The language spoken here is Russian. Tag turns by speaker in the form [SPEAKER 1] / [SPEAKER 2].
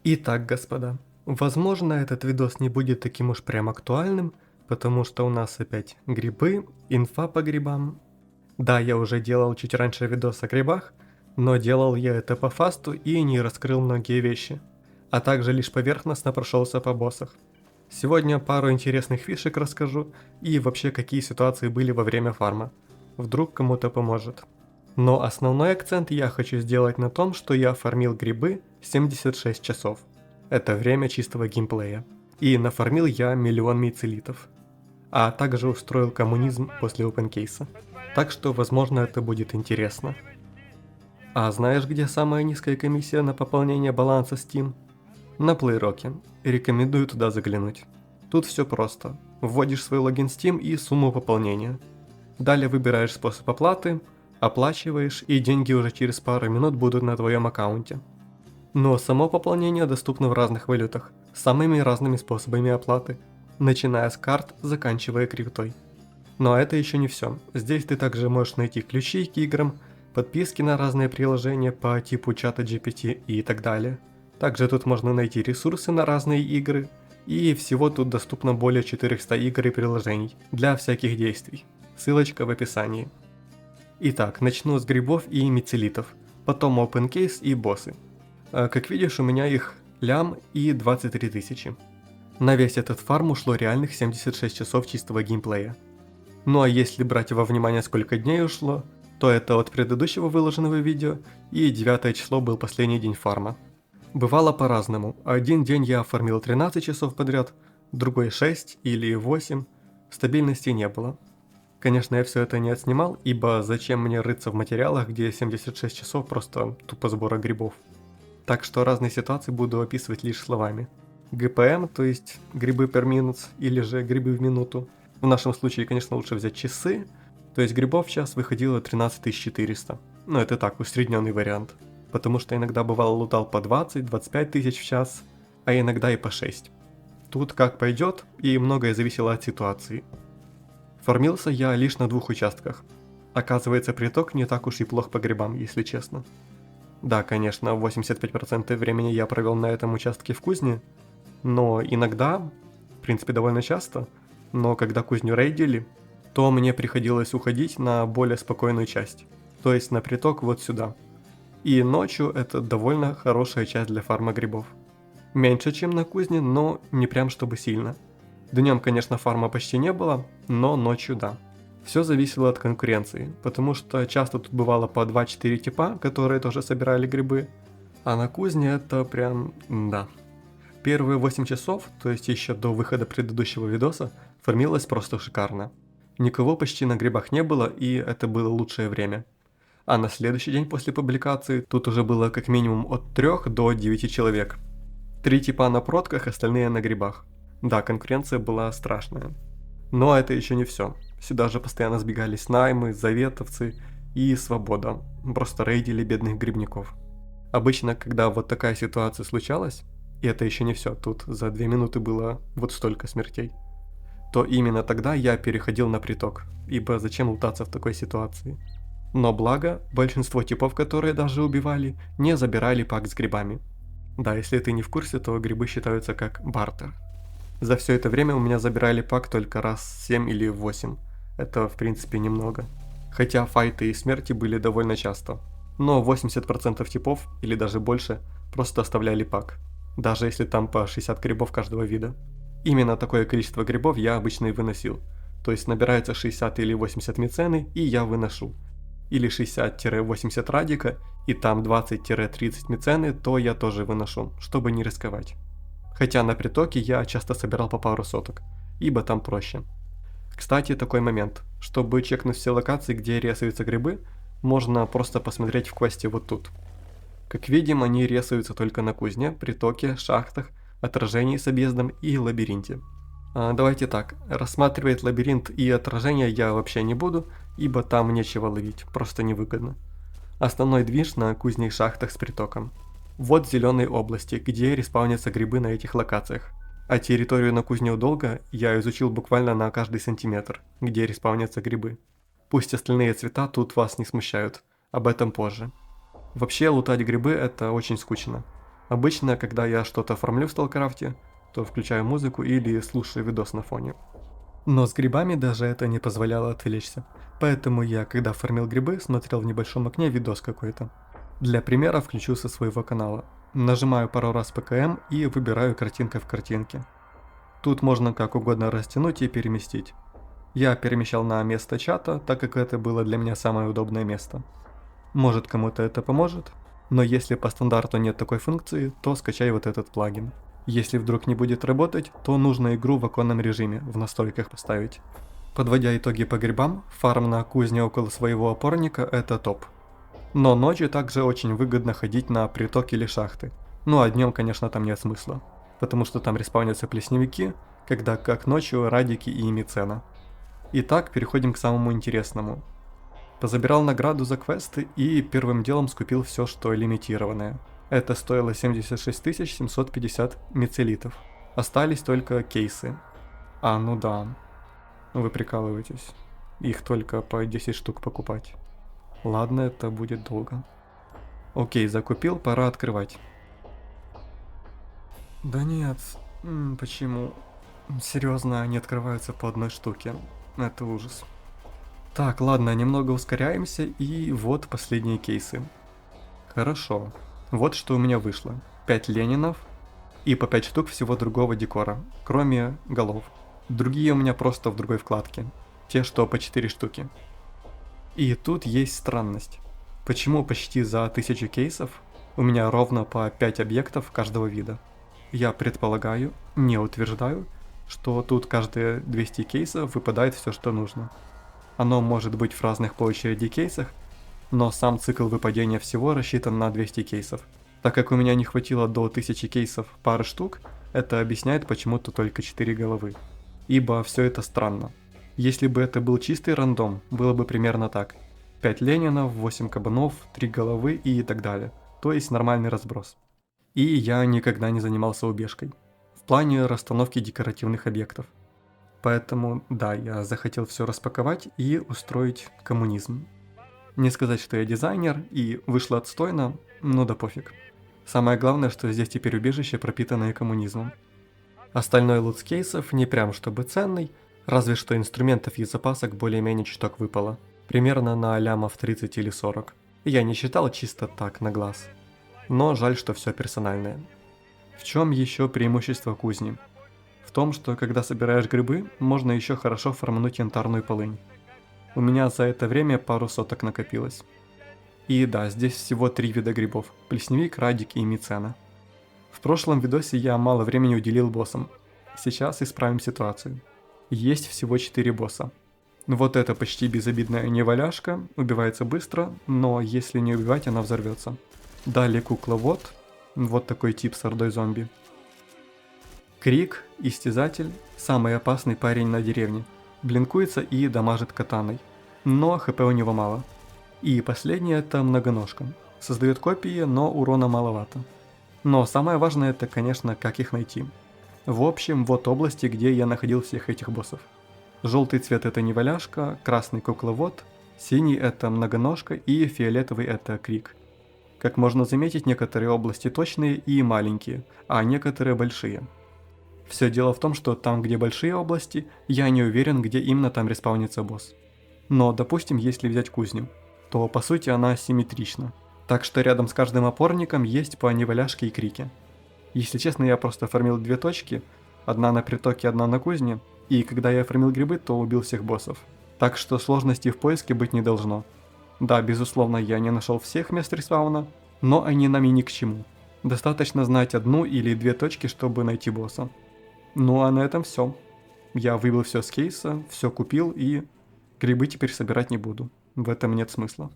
[SPEAKER 1] Итак, господа, возможно, этот видос не будет таким уж прям актуальным, потому что у нас опять грибы, инфа по грибам. Да, я уже делал чуть раньше видос о грибах, но делал я это по фасту и не раскрыл многие вещи, а также лишь поверхностно прошелся по боссах. Сегодня пару интересных фишек расскажу и вообще какие ситуации были во время фарма. Вдруг кому-то поможет. Но основной акцент я хочу сделать на том, что я фармил грибы 76 часов. Это время чистого геймплея. И нафармил я миллион мейцелитов. А также устроил коммунизм после опенкейса. Так что, возможно, это будет интересно. А знаешь, где самая низкая комиссия на пополнение баланса Steam? На PlayRock. Рекомендую туда заглянуть. Тут все просто. Вводишь свой логин Steam и сумму пополнения. Далее выбираешь способ оплаты, оплачиваешь, и деньги уже через пару минут будут на твоем аккаунте. Но само пополнение доступно в разных валютах, с самыми разными способами оплаты, начиная с карт, заканчивая криптой. Но это еще не все. Здесь ты также можешь найти ключи к играм, подписки на разные приложения по типу чата GPT и так далее. Также тут можно найти ресурсы на разные игры, и всего тут доступно более 400 игр и приложений для всяких действий. Ссылочка в описании. Итак, начну с грибов и мицелитов, потом OpenCase и боссы. Как видишь, у меня их лям и 23 тысячи. На весь этот фарм ушло реальных 76 часов чистого геймплея. Ну а если брать во внимание сколько дней ушло, то это от предыдущего выложенного видео, и 9 число был последний день фарма. Бывало по-разному, один день я фармил 13 часов подряд, другой 6 или 8, стабильности не было. Конечно, я все это не отснимал, ибо зачем мне рыться в материалах, где 76 часов просто тупо сбора грибов. Так что разные ситуации буду описывать лишь словами. ГПМ, то есть грибы per minutes, или же грибы в минуту. В нашем случае, конечно, лучше взять часы, то есть грибов в час выходило 13 400. Но это так, усредненный вариант. Потому что иногда бывало лутал по 20-25 тысяч в час, а иногда и по 6. Тут как пойдет, и многое зависело от ситуации. Фармился я лишь на 2 участках. Оказывается, приток не так уж и плох по грибам, если честно. Да, конечно, 85% времени я провел на этом участке в кузне, но иногда, в принципе довольно часто, но когда кузню рейдили, то мне приходилось уходить на более спокойную часть, то есть на приток вот сюда. И ночью это довольно хорошая часть для фарма грибов. Меньше, чем на кузне, но не прям чтобы сильно. Днем, конечно, фарма почти не было, но ночью да. Все зависело от конкуренции, потому что часто тут бывало по 2-4 типа, которые тоже собирали грибы, а на кузне это прям да. Первые 8 часов, то есть еще до выхода предыдущего видоса, фармилось просто шикарно. Никого почти на грибах не было, и это было лучшее время. А на следующий день после публикации тут уже было как минимум от 3 до 9 человек. 3 типа на протках, остальные на грибах. Да, конкуренция была страшная. Но это еще не все. Сюда же постоянно сбегались наймы, заветовцы и свобода. Просто рейдили бедных грибников. Обычно, когда вот такая ситуация случалась, и это еще не все, тут за 2 минуты было вот столько смертей, то именно тогда я переходил на приток, ибо зачем лутаться в такой ситуации. Но благо, большинство типов, которые даже убивали, не забирали пак с грибами. Да, если ты не в курсе, то грибы считаются как бартер. За все это время у меня забирали пак только раз 7 или 8. Это в принципе немного. Хотя файты и смерти были довольно часто. Но 80% типов, или даже больше, просто оставляли пак. Даже если там по 60 грибов каждого вида. Именно такое количество грибов я обычно и выносил. То есть набирается 60 или 80 мицены, и я выношу. Или 60-80 радика, и там 20-30 мицены, то я тоже выношу, чтобы не рисковать. Хотя на притоке я часто собирал по пару соток, ибо там проще. Кстати, такой момент. Чтобы чекнуть все локации, где ресаются грибы, можно просто посмотреть в квесте вот тут. Как видим, они ресаются только на кузне, притоке, шахтах, отражении с объездом и лабиринте. Давайте так, рассматривать лабиринт и отражение я вообще не буду, ибо там нечего ловить, просто невыгодно. Основной движ на кузне и шахтах с притоком. Вот зеленые области, где респаунятся грибы на этих локациях. А территорию на кузню долго я изучил буквально на каждый сантиметр, где респаунятся грибы. Пусть остальные цвета тут вас не смущают, об этом позже. Вообще лутать грибы это очень скучно. Обычно, когда я что-то фармлю в Сталкрафте, то включаю музыку или слушаю видос на фоне. Но с грибами даже это не позволяло отвлечься. Поэтому я, когда фармил грибы, смотрел в небольшом окне видос какой-то. Для примера включу со своего канала. Нажимаю пару раз ПКМ и выбираю картинка в картинке. Тут можно как угодно растянуть и переместить. Я перемещал на место чата, так как это было для меня самое удобное место. Может, кому-то это поможет, но если по стандарту нет такой функции, то скачай вот этот плагин. Если вдруг не будет работать, то нужно игру в оконном режиме в настройках поставить. Подводя итоги по грибам, фарм на кузне около своего опорника это топ. Но ночью также очень выгодно ходить на приток или шахты. Ну а днем, конечно, там нет смысла, потому что там респаунятся плесневики, когда как ночью радики и мицена. Итак, переходим к самому интересному. Позабирал награду за квесты и первым делом скупил все, что лимитированное. Это стоило 76 750 мицелитов. Остались только кейсы. А, ну да. Вы прикалываетесь. Их только по 10 штук покупать. Ладно, это будет долго. Окей, закупил, пора открывать. Да нет, почему? Серьезно, они открываются по одной штуке. Это ужас. Так, ладно, немного ускоряемся, и вот последние кейсы. Хорошо. Вот что у меня вышло. 5 ленинов и по 5 штук всего другого декора, кроме голов. Другие у меня просто в другой вкладке. Те, что по 4 штуки. И тут есть странность. Почему почти за 1000 кейсов у меня ровно по 5 объектов каждого вида? Я предполагаю, не утверждаю, что тут каждые 200 кейсов выпадает все, что нужно. Оно может быть в разных по очереди кейсах, но сам цикл выпадения всего рассчитан на 200 кейсов. Так как у меня не хватило до 1000 кейсов пары штук, это объясняет почему-то только 4 головы. Ибо все это странно. Если бы это был чистый рандом, было бы примерно так. 5 ленинов, 8 кабанов, 3 головы и так далее. То есть нормальный разброс. И я никогда не занимался убежкой. В плане расстановки декоративных объектов. Поэтому, да, я захотел все распаковать и устроить коммунизм. Не сказать, что я дизайнер, и вышло отстойно, ну да пофиг. Самое главное, что здесь теперь убежище, пропитанное коммунизмом. Остальной лут с кейсов не прям чтобы ценный, разве что инструментов и запасок более-менее чуток выпало. Примерно на лямов 30 или 40. Я не считал чисто так на глаз. Но жаль, что все персональное. В чем еще преимущество кузни? В том, что когда собираешь грибы, можно еще хорошо фармануть янтарную полынь. У меня за это время пару соток накопилось. И да, здесь всего 3 вида грибов: плесневик, радик и мицена. В прошлом видосе я мало времени уделил боссам. Сейчас исправим ситуацию. Есть всего 4 босса. Вот эта почти безобидная неваляшка убивается быстро, но если не убивать, она взорвется. Далее кукловод, вот такой тип с ордой зомби. Крик, истязатель, самый опасный парень на деревне. Блинкуется и дамажит катаной, но хп у него мало. И последний это многоножка. Создает копии, но урона маловато. Но самое важное это, конечно, как их найти. В общем, вот области, где я находил всех этих боссов. Желтый цвет это неваляшка, красный кукловод, синий это многоножка и фиолетовый это крик. Как можно заметить, некоторые области точные и маленькие, а некоторые большие. Все дело в том, что там, где большие области, я не уверен, где именно там респаунится босс. Но, допустим, если взять кузню, то по сути она симметрична. Так что рядом с каждым опорником есть по неваляшке и крике. Если честно, я просто фармил 2 точки, одна на притоке, одна на кузне, и когда я фармил грибы, то убил всех боссов. Так что сложностей в поиске быть не должно. Да, безусловно, я не нашел всех мест респауна, но они нам и ни к чему. Достаточно знать 1 или 2 точки, чтобы найти босса. Ну а на этом все. Я выбил все с кейса, все купил и грибы теперь собирать не буду. В этом нет смысла.